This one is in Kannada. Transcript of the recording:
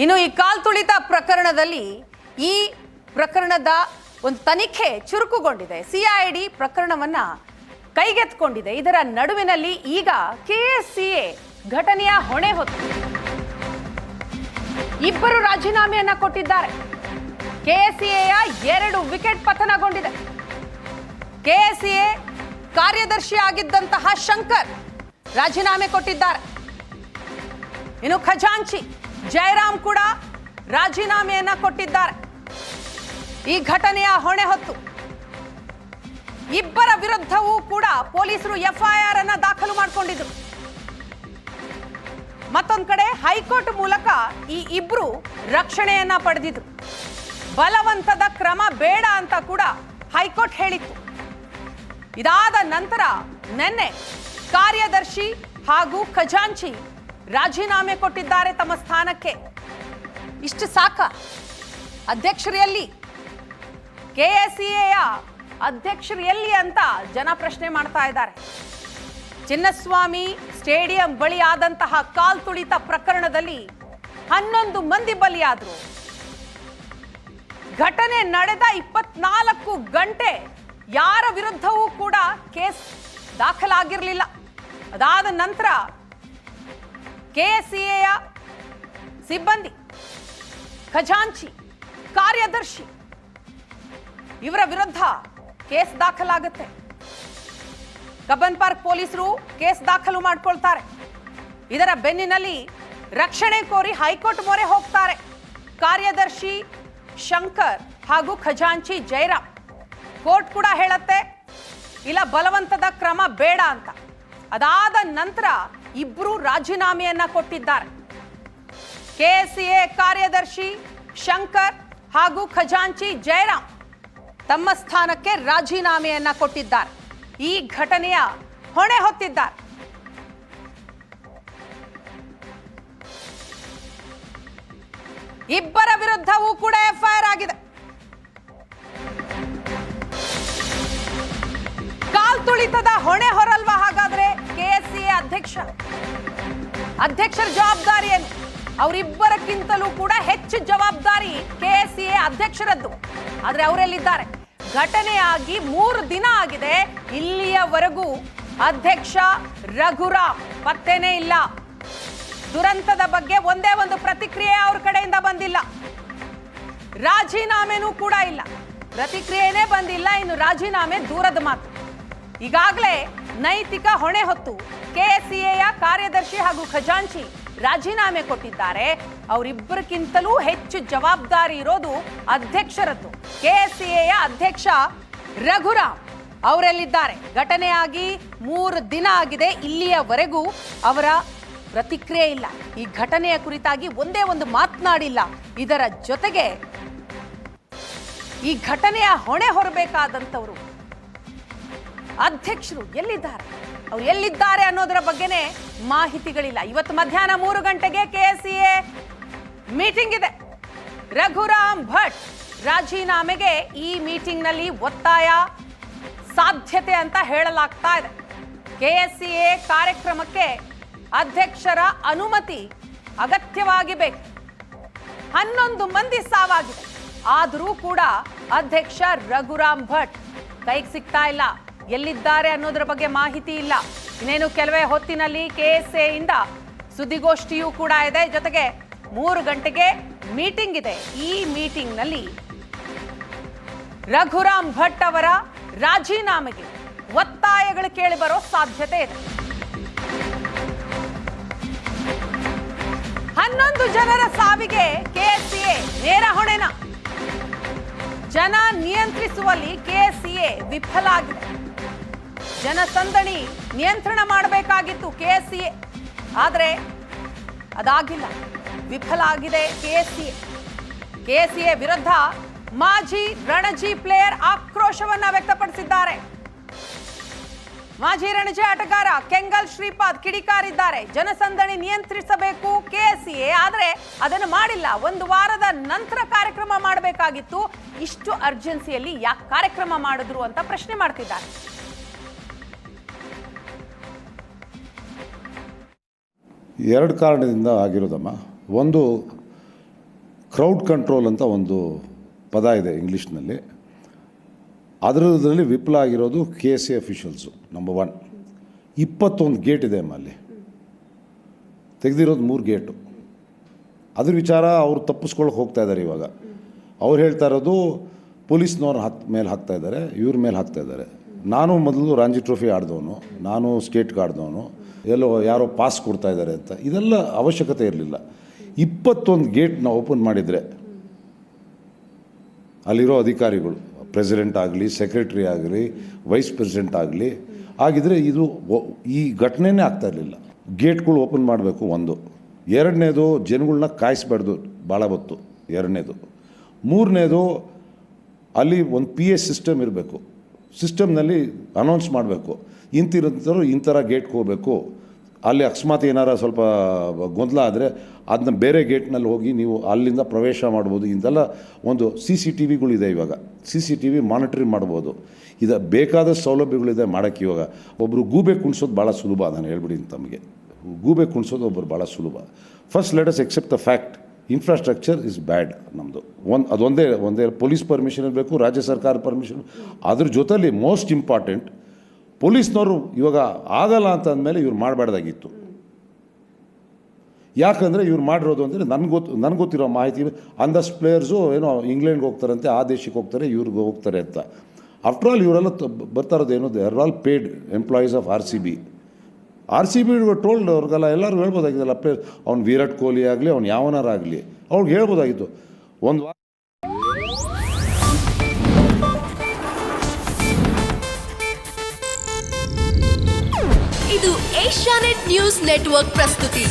ಇನ್ನು ಈ ಕಾಲ್ತುಳಿತ ಪ್ರಕರಣದಲ್ಲಿ ಈ ಪ್ರಕರಣದ ಒಂದು ತನಿಖೆ ಚುರುಕುಗೊಂಡಿದೆ. ಸಿಐಡಿ ಪ್ರಕರಣವನ್ನ ಕೈಗೆತ್ತಿಕೊಂಡಿದೆ. ಇದರ ನಡುವಿನಲ್ಲಿ ಈಗ ಕೆಎಸ್ಸಿಎ ಘಟನೆಯ ಹೊಣೆ ಹೊತ್ತು ಇಬ್ಬರು ರಾಜೀನಾಮೆಯನ್ನ ಕೊಟ್ಟಿದ್ದಾರೆ. ಕೆಎಸ್ಸಿಎಯ 2 ವಿಕೆಟ್ ಪತನಗೊಂಡಿದೆ. ಕೆಎಸ್ಸಿಎ ಕಾರ್ಯದರ್ಶಿ ಆಗಿದ್ದಂತಹ ಶಂಕರ್ ರಾಜೀನಾಮೆ ಕೊಟ್ಟಿದ್ದಾರೆ. ಇನ್ನು ಖಜಾಂಚಿ ಜಯರಾಮ್ ಕೂಡ ರಾಜೀನಾಮೆಯನ್ನ ಕೊಟ್ಟಿದ್ದಾರೆ. ಈ ಘಟನೆಯ ಹೊಣೆ ಹೊತ್ತು ಇಬ್ಬರ ವಿರುದ್ಧವೂ ಕೂಡ ಪೊಲೀಸರು ಎಫ್ಐಆರ್ ಅನ್ನ ದಾಖಲು ಮಾಡಿಕೊಂಡಿದ್ರು. ಮತ್ತೊಂದು ಕಡೆ ಹೈಕೋರ್ಟ್ ಮೂಲಕ ಈ ಇಬ್ರು ರಕ್ಷಣೆಯನ್ನ ಪಡೆದಿದ್ರು. ಬಲವಂತದ ಕ್ರಮ ಬೇಡ ಅಂತ ಕೂಡ ಹೈಕೋರ್ಟ್ ಹೇಳಿತ್ತು. ಇದಾದ ನಂತರ ನಿನ್ನೆ ಕಾರ್ಯದರ್ಶಿ ಹಾಗೂ ಖಜಾಂಚಿ ರಾಜೀನಾಮೆ ಕೊಟ್ಟಿದ್ದಾರೆ ತಮ್ಮ ಸ್ಥಾನಕ್ಕೆ. ಇಷ್ಟು ಸಾಕ? ಅಧ್ಯಕ್ಷರು ಎಲ್ಲಿ? ಕೆಎಸ್ಸಿಎಯ ಅಧ್ಯಕ್ಷರು ಎಲ್ಲಿ ಅಂತ ಜನ ಪ್ರಶ್ನೆ ಮಾಡ್ತಾ ಇದ್ದಾರೆ. ಚಿನ್ನಸ್ವಾಮಿ ಸ್ಟೇಡಿಯಂ ಬಳಿ ಆದಂತಹ ಕಾಲ್ತುಳಿತ ಪ್ರಕರಣದಲ್ಲಿ 11 ಮಂದಿ ಬಲಿಯಾದರು. ಘಟನೆ ನಡೆದ 24 ಗಂಟೆ ಯಾರ ವಿರುದ್ಧವೂ ಕೂಡ ಕೇಸ್ ದಾಖಲಾಗಿರಲಿಲ್ಲ. ಅದಾದ ನಂತರ ಕೆಎಸ್ಸಿಎಯ ಸಿಬ್ಬಂದಿ, ಖಜಾಂಚಿ, ಕಾರ್ಯದರ್ಶಿ ಇವರ ವಿರುದ್ಧ ಕೇಸ್ ದಾಖಲಾಗುತ್ತೆ. ಕಬ್ಬನ್ ಪಾರ್ಕ್ ಪೊಲೀಸರು ಕೇಸ್ ದಾಖಲು ಮಾಡಿಕೊಳ್ತಾರೆ. ಇದರ ಬೆನ್ನಿನಲ್ಲಿ ರಕ್ಷಣೆ ಕೋರಿ ಹೈಕೋರ್ಟ್ ಮೊರೆ ಹೋಗ್ತಾರೆ ಕಾರ್ಯದರ್ಶಿ ಶಂಕರ್ ಹಾಗೂ ಖಜಾಂಚಿ ಜಯರಾಮ್. ಕೋರ್ಟ್ ಕೂಡ ಹೇಳುತ್ತೆ ಇಲ್ಲ, ಬಲವಂತದ ಕ್ರಮ ಬೇಡ ಅಂತ. ಅದಾದ ನಂತರ ಇಬ್ರು ರಾಜೀನಾಮೆಯನ್ನ ಕೊಟ್ಟಿದ್ದಾರೆ. ಕೆಎಸ್ಸಿಎ ಕಾರ್ಯದರ್ಶಿ ಶಂಕರ್ ಹಾಗೂ ಖಜಾಂಚಿ ಜಯರಾಮ್ ತಮ್ಮ ಸ್ಥಾನಕ್ಕೆ ರಾಜೀನಾಮೆಯನ್ನ ಕೊಟ್ಟಿದ್ದಾರೆ. ಈ ಘಟನೆಯ ಹೊಣೆ ಹೊತ್ತಿದ್ದಾರೆ. ಇಬ್ಬರ ವಿರುದ್ಧವೂ ಕೂಡ ಎಫ್ಐಆರ್ ಆಗಿದೆ. ಕಾಲ್ತುಳಿತದ ಹೊಣೆ ಹೊರಲ್ವಾ ಹಾಗಾದ್ರೆ ಕೆಎಸ್ಸಿಎ ಅಧ್ಯಕ್ಷರ ಜವಾಬ್ದಾರಿ ಏನು? ಅವರಿಬ್ಬರಕ್ಕಿಂತಲೂ ಕೂಡ ಹೆಚ್ಚು ಜವಾಬ್ದಾರಿ ಕೆಎಸ್ಸಿಎ ಅಧ್ಯಕ್ಷರದ್ದು. ಆದ್ರೆ ಅವರೆಲ್ಲಿದ್ದಾರೆ? ಘಟನೆಯಾಗಿ 3 ದಿನ ಆಗಿದೆ. ಇಲ್ಲಿಯವರೆಗೂ ಅಧ್ಯಕ್ಷ ರಘುರಾಮ್ ಪತ್ತೆನೇ ಇಲ್ಲ. ದುರಂತದ ಬಗ್ಗೆ ಒಂದೇ ಒಂದು ಪ್ರತಿಕ್ರಿಯೆ ಅವ್ರ ಕಡೆಯಿಂದ ಬಂದಿಲ್ಲ. ರಾಜೀನಾಮೆನೂ ಕೂಡ ಇಲ್ಲ. ಪ್ರತಿಕ್ರಿಯೆನೇ ಬಂದಿಲ್ಲ, ಇನ್ನು ರಾಜೀನಾಮೆ ದೂರದ ಮಾತು. ಈಗಾಗಲೇ ನೈತಿಕ ಹೊಣೆ ಹೊತ್ತು ಕೆಎಸ್ಸಿಎಯ ಕಾರ್ಯದರ್ಶಿ ಹಾಗೂ ಖಜಾಂಚಿ ರಾಜೀನಾಮೆ ಕೊಟ್ಟಿದ್ದಾರೆ. ಅವರಿಬ್ಬರಿಗಿಂತಲೂ ಹೆಚ್ಚು ಜವಾಬ್ದಾರಿ ಇರೋದು ಅಧ್ಯಕ್ಷರದ್ದು. ಕೆಎಸ್ಸಿಎಯ ಅಧ್ಯಕ್ಷ ರಘುರಾಮ್ ಅವರೆಲ್ಲಿದ್ದಾರೆ? ಘಟನೆಯಾಗಿ 3 ದಿನ ಆಗಿದೆ. ಇಲ್ಲಿಯವರೆಗೂ ಅವರ ಪ್ರತಿಕ್ರಿಯೆ ಇಲ್ಲ. ಈ ಘಟನೆಯ ಕುರಿತಾಗಿ ಒಂದೇ ಒಂದು ಮಾತನಾಡಿಲ್ಲ. ಇದರ ಜೊತೆಗೆ ಈ ಘಟನೆಯ ಹೊಣೆ ಹೊರಬೇಕಾದಂಥವರು ಅಧ್ಯಕ್ಷರು ಎಲ್ಲಿದ್ದಾರೆ, ಅವ್ರು ಎಲ್ಲಿದ್ದಾರೆ ಅನ್ನೋದರ ಬಗ್ಗೆನೇ ಮಾಹಿತಿಗಳಿಲ್ಲ. ಇವತ್ತು ಮಧ್ಯಾಹ್ನ 3 ಗಂಟೆಗೆ ಕೆಎಸ್ಸಿಎ ಮೀಟಿಂಗ್ ಇದೆ. ರಘುರಾಮ್ ಭಟ್ ರಾಜೀನಾಮೆಗೆ ಈ ಮೀಟಿಂಗ್ ನಲ್ಲಿ ಒತ್ತಾಯ ಸಾಧ್ಯತೆ ಅಂತ ಹೇಳಲಾಗ್ತಾ ಇದೆ. ಕೆಎಸ್ಸಿಎ ಕಾರ್ಯಕ್ರಮಕ್ಕೆ ಅಧ್ಯಕ್ಷರ ಅನುಮತಿ ಅಗತ್ಯವಾಗಿ ಬೇಕು. 11 ಮಂದಿ ಸಾವಾಗಿದೆ. ಆದರೂ ಕೂಡ ಅಧ್ಯಕ್ಷ ರಘುರಾಮ್ ಭಟ್ ಕೈಗೆ ಸಿಗ್ತಾ ಇಲ್ಲ. ಎಲ್ಲಿದ್ದಾರೆ ಅನ್ನೋದ್ರ ಬಗ್ಗೆ ಮಾಹಿತಿ ಇಲ್ಲ. ಇನ್ನೇನು ಕೆಲವೇ ಹೊತ್ತಿನಲ್ಲಿ ಕೆಎಸ್ಸಿಎ ಇಂದ ಸುದ್ದಿಗೋಷ್ಠಿಯೂ ಕೂಡ ಇದೆ. ಜೊತೆಗೆ 3 ಗಂಟೆಗೆ ಮೀಟಿಂಗ್ ಇದೆ. ಈ ಮೀಟಿಂಗ್ ನಲ್ಲಿ ರಘುರಾಮ್ ಭಟ್ ಅವರ ರಾಜೀನಾಮೆಗೆ ಒತ್ತಾಯಗಳು ಕೇಳಿ ಬರೋ ಸಾಧ್ಯತೆ ಇದೆ. 11 ಜನರ ಸಾವಿಗೆ ಕೆಎಸ್ಸಿಎ ನೇರ ಹೊಣೆನ? ಜನ ನಿಯಂತ್ರಿಸುವಲ್ಲಿ ಕೆಎಸ್ಸಿಎ ವಿಫಲ ಆಗಿದೆ. ಜನಸಂದಣಿ ನಿಯಂತ್ರಣ ಮಾಡಬೇಕಾಗಿತ್ತು ಕೆಎಸ್ಸಿಎ, ಆದರೆ ಅದಾಗಿಲ್ಲ. ವಿಫಲ ಆಗಿದೆ ಕೆಎಸ್ಸಿಎ. ಕೆಎಸ್ಸಿಎ ವಿರುದ್ಧ ಮಾಜಿ ರಣಜಿ ಪ್ಲೇಯರ್ ಆಕ್ರೋಶವನ್ನ ವ್ಯಕ್ತಪಡಿಸಿದ್ದಾರೆ. ಮಾಜಿ ರಣಜಿ ಆಟಗಾರ ಕೆಂಗಲ್ ಶ್ರೀಪಾದ್ ಕಿಡಿಕಾರಿದ್ದಾರೆ. ಜನಸಂದಣಿ ನಿಯಂತ್ರಿಸಬೇಕು ಕೆಎಸ್ಸಿಎ, ಆದರೆ ಅದನ್ನು ಮಾಡಿಲ್ಲ. 1 ವಾರದ ನಂತರ ಕಾರ್ಯಕ್ರಮ ಮಾಡಬೇಕಾಗಿತ್ತು. ಇಷ್ಟು ಅರ್ಜೆನ್ಸಿಯಲ್ಲಿ ಯಾಕೆ ಕಾರ್ಯಕ್ರಮ ಮಾಡಿದ್ರು ಅಂತ ಪ್ರಶ್ನೆ ಮಾಡ್ತಿದ್ದಾರೆ. ಎರಡು ಕಾರಣದಿಂದ ಆಗಿರೋದಮ್ಮ. ಒಂದು, ಕ್ರೌಡ್ ಕಂಟ್ರೋಲ್ ಅಂತ ಒಂದು ಪದ ಇದೆ ಇಂಗ್ಲೀಷ್ನಲ್ಲಿ. ಅದರಲ್ಲಿ ವಿಫಲ ಆಗಿರೋದು KSA ಅಫಿಷಿಯಲ್ಸು. ನಂಬರ್ 1. 21 ಗೇಟ್ ಇದೆ ಅಲ್ಲಿ, ತೆಗೆದಿರೋದು 3 ಗೇಟು. ಅದ್ರ ವಿಚಾರ ಅವರು ತಪ್ಪಿಸ್ಕೊಳಕ್ಕೆ ಹೋಗ್ತಾ ಇದ್ದಾರೆ. ಇವಾಗ ಅವ್ರು ಹೇಳ್ತಾ ಇರೋದು ಪೊಲೀಸ್ನವ್ರು ಮೇಲೆ ಹಾಕ್ತಾ ಇದ್ದಾರೆ, ಇವ್ರ ಮೇಲೆ ಹಾಕ್ತಾ ಇದ್ದಾರೆ. ನಾನು ಮೊದಲು ರಂಜಿ ಟ್ರೋಫಿ ಆಡಿದವನು, ನಾನು ಸ್ಟೇಟ್ಗೆ ಆಡಿದವನು, ಎಲ್ಲೋ ಯಾರೋ ಪಾಸ್ ಕೊಡ್ತಾ ಇದ್ದಾರೆ ಅಂತ. ಇದೆಲ್ಲ ಅವಶ್ಯಕತೆ ಇರಲಿಲ್ಲ. 21 ಗೇಟ್ನ ಓಪನ್ ಮಾಡಿದರೆ ಅಲ್ಲಿರೋ ಅಧಿಕಾರಿಗಳು, ಪ್ರೆಸಿಡೆಂಟ್ ಆಗಲಿ, ಸೆಕ್ರೆಟ್ರಿ ಆಗಲಿ, ವೈಸ್ ಪ್ರೆಸಿಡೆಂಟ್ ಆಗಲಿ ಆಗಿದ್ದರೆ ಈ ಘಟನೆನೇ ಆಗ್ತಾ ಇರಲಿಲ್ಲ. ಗೇಟ್ಗಳು ಓಪನ್ ಮಾಡಬೇಕು, 1. 2ನೇದು ಜನಗಳನ್ನ ಕಾಯಿಸ್ಬಾರ್ದು ಭಾಳ ಹೊತ್ತು, 2ನೇದು. 3ನೇದು ಅಲ್ಲಿ ಒಂದು PA ಸಿಸ್ಟಮ್ ಇರಬೇಕು. ಸಿಸ್ಟಮ್ನಲ್ಲಿ ಅನೌನ್ಸ್ ಮಾಡಬೇಕು, ಇಂತಿರೋಂಥವ್ರು ಇಂಥರ ಗೇಟ್ಗೆ ಹೋಗಬೇಕು. ಅಲ್ಲಿ ಅಕಸ್ಮಾತ್ ಏನಾರ ಸ್ವಲ್ಪ ಗೊಂದಲ ಆದರೆ ಅದನ್ನ ಬೇರೆ ಗೇಟ್ನಲ್ಲಿ ಹೋಗಿ ನೀವು ಅಲ್ಲಿಂದ ಪ್ರವೇಶ ಮಾಡ್ಬೋದು. ಇದೆಲ್ಲ ಒಂದು CCTVಗಳಿದೆ ಇವಾಗ, CCTV ಮಾನಿಟ್ರಿಂಗ್ ಮಾಡ್ಬೋದು. ಇದು ಬೇಕಾದ ಸೌಲಭ್ಯಗಳಿದೆ ಮಾಡೋಕ್ಕೆ. ಇವಾಗ ಒಬ್ಬರು ಗೂಬೆ ಕುಣಿಸೋದು ಭಾಳ ಸುಲಭ. ನಾನು ಹೇಳ್ಬಿಡಿ ತಮಗೆ, ಗೂಬೆ ಕುಣಿಸೋದು ಒಬ್ಬರು ಭಾಳ ಸುಲಭ. First let us accept the fact, infrastructure is bad ನಮ್ಮದು. ಅದೊಂದೇ ಪೊಲೀಸ್ ಪರ್ಮಿಷನ್ ಇರಬೇಕು, ರಾಜ್ಯ ಸರ್ಕಾರ ಪರ್ಮಿಷನ್. ಅದ್ರ ಜೊತೆಲಿ ಮೋಸ್ಟ್ ಇಂಪಾರ್ಟೆಂಟ್, ಪೊಲೀಸ್ನವರು ಇವಾಗ ಆಗಲ್ಲ ಅಂತ ಅಂದಮೇಲೆ ಇವ್ರು ಮಾಡಬಾರ್ದಾಗಿತ್ತು. ಯಾಕಂದರೆ ಇವ್ರು ಮಾಡಿರೋದು ಅಂದರೆ ನನಗೆ ಗೊತ್ತಿರೋ ಮಾಹಿತಿ, ಅಂದಷ್ಟು ಪ್ಲೇಯರ್ಸು ಏನೋ ಇಂಗ್ಲೆಂಡ್ಗೆ ಹೋಗ್ತಾರಂತೆ, ಆ ದೇಶಕ್ಕೆ ಹೋಗ್ತಾರೆ, ಇವ್ರಿಗೆ ಹೋಗ್ತಾರೆ ಅಂತ. ಆಫ್ಟರ್ ಆಲ್ ಇವರೆಲ್ಲ ಬರ್ತಾ ಇರೋದು ಏನು, they are all paid employees of RCB told. ಅವ್ರಿಗೆಲ್ಲ ಎಲ್ಲರೂ ಹೇಳ್ಬೋದಾಗಿದ್ದಲ್ಲ, ಪ್ಲೇಯರ್, ಅವ್ನು ವಿರಾಟ್ ಕೊಹ್ಲಿ ಆಗಲಿ, ಅವ್ನು ಯಾವನಾರಾಗಲಿ, ಅವ್ರಿಗೆ ಹೇಳ್ಬೋದಾಗಿತ್ತು ಒಂದು ವಾರ. ಇದು ಏಷ್ಯಾನೆಟ್ ನ್ಯೂಸ್ ನೆಟ್ವರ್ಕ್ ಪ್ರಸ್ತುತಿ.